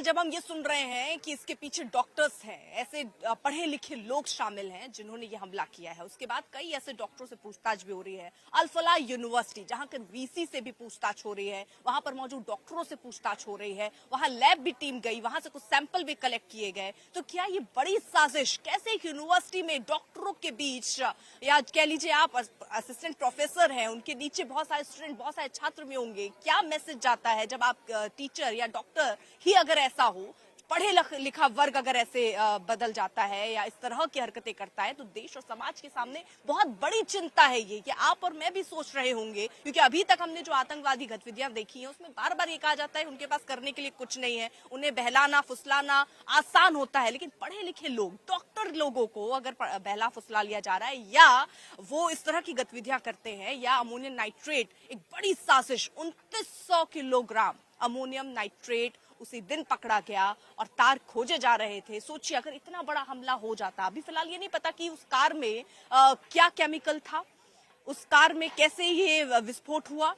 जब हम ये सुन रहे हैं कि इसके पीछे डॉक्टर्स हैं, ऐसे पढ़े लिखे लोग शामिल हैं जिन्होंने ये हमला किया है, उसके बाद कई ऐसे डॉक्टरों से पूछताछ भी हो रही है। अल फलाह यूनिवर्सिटी जहां के वीसी से भी पूछताछ हो रही है, वहां पर मौजूद डॉक्टरों से पूछताछ हो रही है, वहां लैब भी टीम गई, वहां से कुछ सैंपल भी कलेक्ट किए गए। तो क्या ये बड़ी साजिश कैसे एक यूनिवर्सिटी में डॉक्टरों के बीच, या कह लीजिए आप असिस्टेंट प्रोफेसर हैं, उनके नीचे बहुत सारे स्टूडेंट, बहुत सारे छात्र भी होंगे, क्या मैसेज जाता है जब आप टीचर या डॉक्टर ही अगर ऐसा हो, पढ़े लिखा वर्ग अगर ऐसे बदल जाता है या इस तरह की हरकतें करता है, तो देश और समाज के सामने बहुत बड़ी चिंता है ये कि आप और मैं भी सोच रहे होंगे, क्योंकि अभी तक हमने जो आतंकवादी गतिविधियां देखी हैं उसमें बार बार ये कहा जाता है उनके पास करने के लिए कुछ नहीं है, उन्हें बहलाना फुसलाना आसान होता है। लेकिन पढ़े लिखे लोग, डॉक्टर लोगों को अगर बहला फुसला लिया जा रहा है या वो इस तरह की गतिविधियां करते हैं, या अमोनियम नाइट्रेट, एक बड़ी साजिश, 2900 किलोग्राम अमोनियम नाइट्रेट उसी दिन पकड़ा गया और तार खोजे जा रहे थे। सोचिए अगर इतना बड़ा हमला हो जाता। अभी फिलहाल ये नहीं पता कि उस कार में क्या केमिकल था, उस कार में कैसे ये विस्फोट हुआ,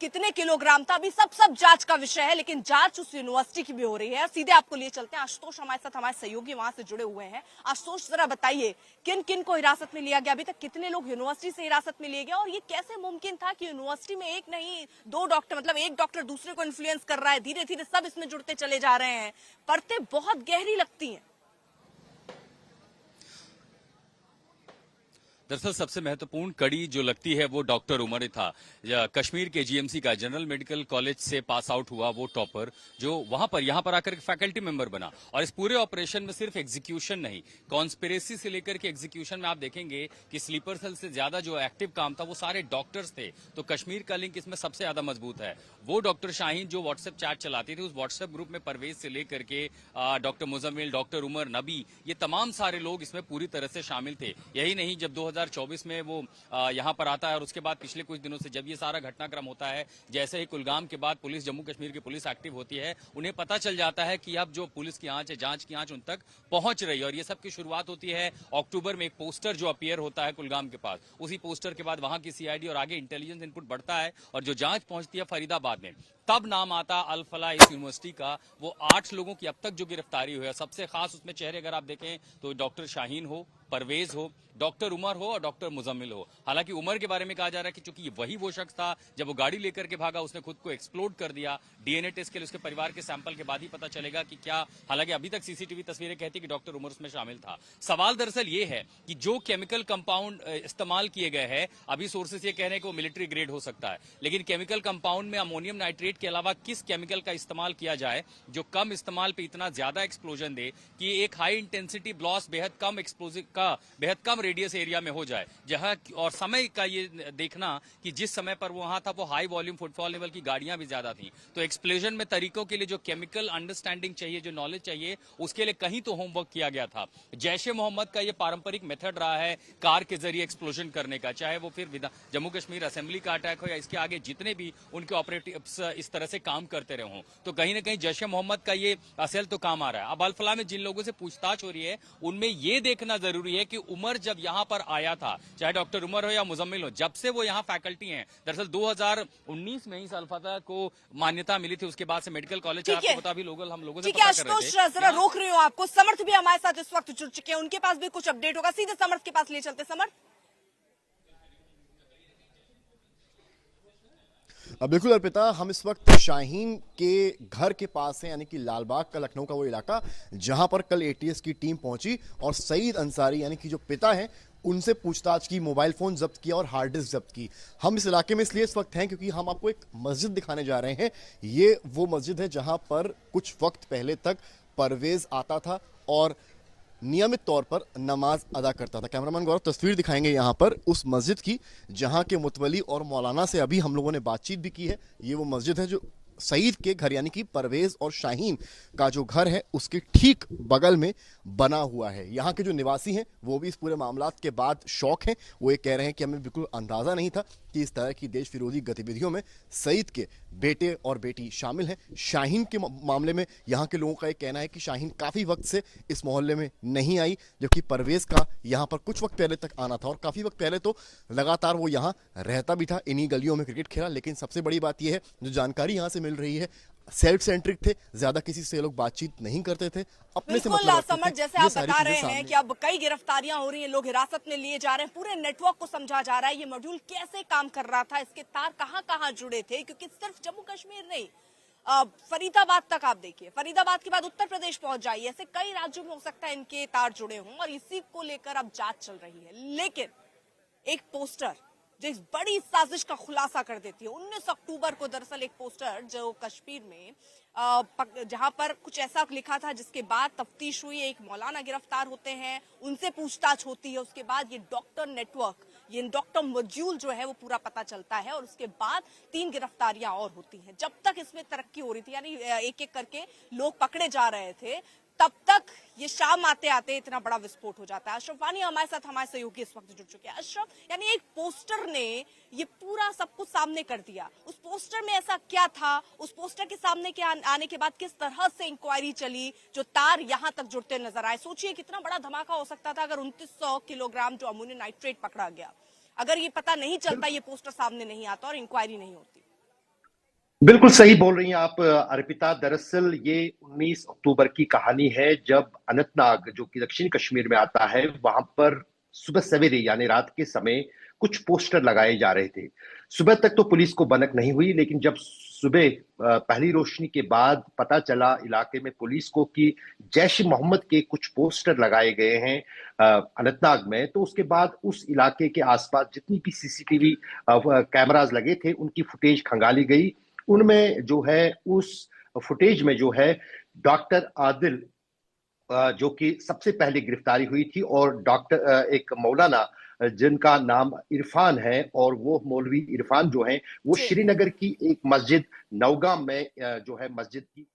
कितने किलोग्राम था, अभी सब जांच का विषय है। लेकिन जांच उस यूनिवर्सिटी की भी हो रही है। सीधे आपको लिए चलते हैं, आशुतोष हमारे साथ, हमारे सहयोगी वहां से जुड़े हुए हैं। आशुतोष, जरा बताइए किन किन को हिरासत में लिया गया, अभी तक कितने लोग यूनिवर्सिटी से हिरासत में लिए गए, और ये कैसे मुमकिन था कि यूनिवर्सिटी में एक नहीं दो डॉक्टर, मतलब एक डॉक्टर दूसरे को इन्फ्लुएंस कर रहा है, धीरे धीरे सब इसमें जुड़ते चले जा रहे हैं। परतें बहुत गहरी लगती हैं। दरअसल सबसे महत्वपूर्ण कड़ी जो लगती है वो डॉक्टर उमर था। कश्मीर के जीएमसी का जनरल मेडिकल कॉलेज से पास आउट हुआ वो टॉपर, जो वहां पर यहां पर आकर फैकल्टी मेंबर बना। और इस पूरे ऑपरेशन में सिर्फ एग्जीक्यूशन नहीं, कॉन्स्पिरेसी से लेकर के एग्जीक्यूशन में आप देखेंगे कि स्लीपर सेल से ज्यादा जो एक्टिव काम था वो सारे डॉक्टर्स थे। तो कश्मीर का लिंक इसमें सबसे ज्यादा मजबूत है। वो डॉक्टर शाहीन जो व्हाट्सएप चैट चलाती थी, उस व्हाट्सएप ग्रुप में परवेज से लेकर के डॉक्टर मुजम्मिल, डॉक्टर उमर, नबी, ये तमाम सारे लोग इसमें पूरी तरह से शामिल थे। यही नहीं, जब 2024 में वो यहां पर आता है और उसके बाद पिछले कुछ दिनों से जब ये सारा घटनाक्रम होता है, जैसे ही कुलगाम के बाद पुलिस, जम्मू कश्मीर की पुलिस एक्टिव होती है, उन्हें पता चल जाता है कि अब जो पुलिस की आंच है, जांच की आंच उन तक पहुंच रही है। और ये सब की शुरुआत होती है अक्टूबर में, एक पोस्टर जो अपीयर होता है कुलगाम के पास, उसी पोस्टर के बाद वहां की सीआईडी और आगे इंटेलिजेंस इनपुट बढ़ता है और जो जांच पहुंचती है फरीदाबाद में, तब नाम आता अल फलाह इस यूनिवर्सिटी का। वो 8 लोगों की अब तक जो गिरफ्तारी हुई है, सबसे खास उसमें चेहरे अगर आप देखें तो डॉक्टर शाहीन हो, परवेज हो, डॉक्टर उमर हो और डॉक्टर मुजम्मिल हो। हालांकि उमर के बारे में कहा जा रहा है कि चूंकि वही वो शख्स था, जब वो गाड़ी लेकर के भागा उसने खुद को एक्सप्लोड कर दिया। डीएनए टेस्ट के लिए उसके परिवार के सैंपल के बाद ही पता चलेगा कि क्या, हालांकि अभी तक सीसीटीवी तस्वीरें कहती कि डॉक्टर उमर उसमें शामिल था। सवाल दरअसल ये है कि जो केमिकल कंपाउंड इस्तेमाल किए गए हैं, अभी सोर्सेस ये कह रहे हैं कि वो मिलिट्री ग्रेड हो सकता है, लेकिन केमिकल कंपाउंड में अमोनियम नाइट्रेट के अलावा किस केमिकल का इस्तेमाल किया जाए जो कम इस्तेमाल पे इतना ज्यादा एक्सप्लोजन दे कि एक हाई इंटेंसिटी ब्लास्ट बेहद कम एक्सप्लोजिव का, बेहद कम रेडियस एरिया में हो जाए, जहां और समय का ये देखना कि जिस समय पर वो वहां था वो हाई वॉल्यूम फुटफॉल लेवल की गाड़ियां भी ज्यादा थी। तो एक्सप्लोजन में तरीकों के लिए जो केमिकल अंडरस्टैंडिंग चाहिए, जो नॉलेज चाहिए, उसके लिए कहीं तो होमवर्क किया गया था। जैश ए मोहम्मद का ये पारंपरिक मेथड रहा है कार के जरिए एक्सप्लोजन करने का, चाहे वो फिर जम्मू कश्मीर असेंबली का अटैक हो या इसके आगे जितने भी उनके ऑपरेटिव्स इस तरह से काम करते रहे हों। तो कहीं ना कहीं जैश ए मोहम्मद का ये असल तो काम आ रहा है। अब अल फलाह में जिन लोगों से पूछताछ हो रही है उनमें ये देखना जरूरी है कि उमर जब यहां पर आया था, चाहे डॉक्टर उमर हो या मुजम्मिल हो, जब से वो यहाँ फैकल्टी हैं, दरअसल 2019 में ही अल फलाह को मान्यता मिली थी, उसके बाद से मेडिकल कॉलेज, आपको पता भी हम लोगों से पता कर रहे थे। जरा रोक रही हूँ आपको, समर्थ भी हमारे साथ इस वक्त जुड़ चुके हैं, उनके पास भी कुछ अपडेट होगा, सीधे समर्थ के पास ले चलते। समर्थ, बिल्कुल अर्पिता, हम इस वक्त शाहीन के घर के पास हैं, यानी कि लालबाग का लखनऊ का वो इलाका जहां पर कल एटीएस की टीम पहुंची और सईद अंसारी यानी कि जो पिता हैं उनसे पूछताछ की, मोबाइल फोन जब्त किया और हार्ड डिस्क जब्त की। हम इस इलाके में इसलिए इस वक्त हैं क्योंकि हम आपको एक मस्जिद दिखाने जा रहे हैं। ये वो मस्जिद है जहां पर कुछ वक्त पहले तक परवेज आता था और नियमित तौर पर नमाज अदा करता था। कैमरामैन गौरव तस्वीर दिखाएंगे यहाँ पर उस मस्जिद की जहाँ के मुतवली और मौलाना से अभी हम लोगों ने बातचीत भी की है। ये वो मस्जिद है जो सईद के घर यानी कि परवेज और शाहीन का जो घर है उसके ठीक बगल में बना हुआ है। यहाँ के जो निवासी हैं वो भी इस पूरे मामलात के बाद शौक हैं। वो ये कह रहे हैं कि हमें बिल्कुल अंदाज़ा नहीं था कि इस तरह की देश विरोधी गतिविधियों में सईद के बेटे और बेटी शामिल हैं। शाहीन के मामले में यहाँ के लोगों का ये कहना है कि शाहीन काफ़ी वक्त से इस मोहल्ले में नहीं आई, जबकि परवेज का यहाँ पर कुछ वक्त पहले तक आना था और काफ़ी वक्त पहले तो लगातार वो यहाँ रहता भी था, इन्हीं गलियों में क्रिकेट खेला। लेकिन सबसे बड़ी बात यह है, जो जानकारी यहाँ से मिल रही है, सेल्फ सेंट्रिक थे, ज्यादा किसी से ये लोग बातचीत नहीं करते थे, अपने से बिल्कुल मतलब रखते समझ, थे। जैसे ये आप सारी बता चीजें रहे हैं सामने कि अब कई गिरफ्तारियां हो रही हैं, लोग हिरासत में लिए जा रहे हैं, पूरे नेटवर्क को समझा जा रहा है ये मॉड्यूल कैसे काम कर रहा था, इसके तार कहां कहां जुड़े थे, क्योंकि सिर्फ जम्मू कश्मीर नहीं, फरीदाबाद तक आप देखिए, फरीदाबाद के बाद उत्तर प्रदेश पहुंच जाइए, ऐसे कई राज्यों में हो सकता है इनके तार जुड़े हों और इसी को लेकर अब जांच चल रही है। लेकिन एक पोस्टर जो इस बड़ी साजिश का खुलासा कर देती है, 19 अक्टूबर को दरअसल एक पोस्टर जो कश्मीर में जहां पर कुछ ऐसा लिखा था, जिसके बाद तफ्तीश हुई, एक मौलाना गिरफ्तार होते हैं, उनसे पूछताछ होती है, उसके बाद ये डॉक्टर नेटवर्क, ये डॉक्टर मॉड्यूल जो है वो पूरा पता चलता है और उसके बाद 3 गिरफ्तारियां और होती हैं। जब तक इसमें तरक्की हो रही थी, यानी एक एक करके लोग पकड़े जा रहे थे, तब तक ये शाम आते आते इतना बड़ा विस्फोट हो जाता है। अशरफ वानी हमारे साथ, हमारे सहयोगी इस वक्त जुड़ चुके हैं। अशरफ, यानी एक पोस्टर ने ये पूरा सब कुछ सामने कर दिया, उस पोस्टर में ऐसा क्या था, उस पोस्टर के सामने के आने के बाद किस तरह से इंक्वायरी चली, जो तार यहां तक जुड़ते नजर आए। सोचिए कितना बड़ा धमाका हो सकता था अगर 2900 किलोग्राम जो अमोनियम नाइट्रेट पकड़ा गया, अगर ये पता नहीं चलता, ये पोस्टर सामने नहीं आता और इंक्वायरी नहीं होती। बिल्कुल सही बोल रही हैं आप अर्पिता। दरअसल ये 19 अक्टूबर की कहानी है, जब अनंतनाग जो कि दक्षिण कश्मीर में आता है, वहां पर सुबह सवेरे यानी रात के समय कुछ पोस्टर लगाए जा रहे थे। सुबह तक तो पुलिस को भनक नहीं हुई, लेकिन जब सुबह पहली रोशनी के बाद पता चला इलाके में पुलिस को कि जैश ए मोहम्मद के कुछ पोस्टर लगाए गए हैं अनंतनाग में, तो उसके बाद उस इलाके के आसपास जितनी भी सीसीटीवी कैमराज लगे थे उनकी फुटेज खंगाली गई। उनमें जो है, उस फुटेज में जो है, डॉक्टर आदिल जो कि सबसे पहले गिरफ्तारी हुई थी, और डॉक्टर एक मौलाना जिनका नाम इरफान है, और वो मौलवी इरफान जो है वो जी। श्रीनगर की एक मस्जिद नौगाम में जो है मस्जिद की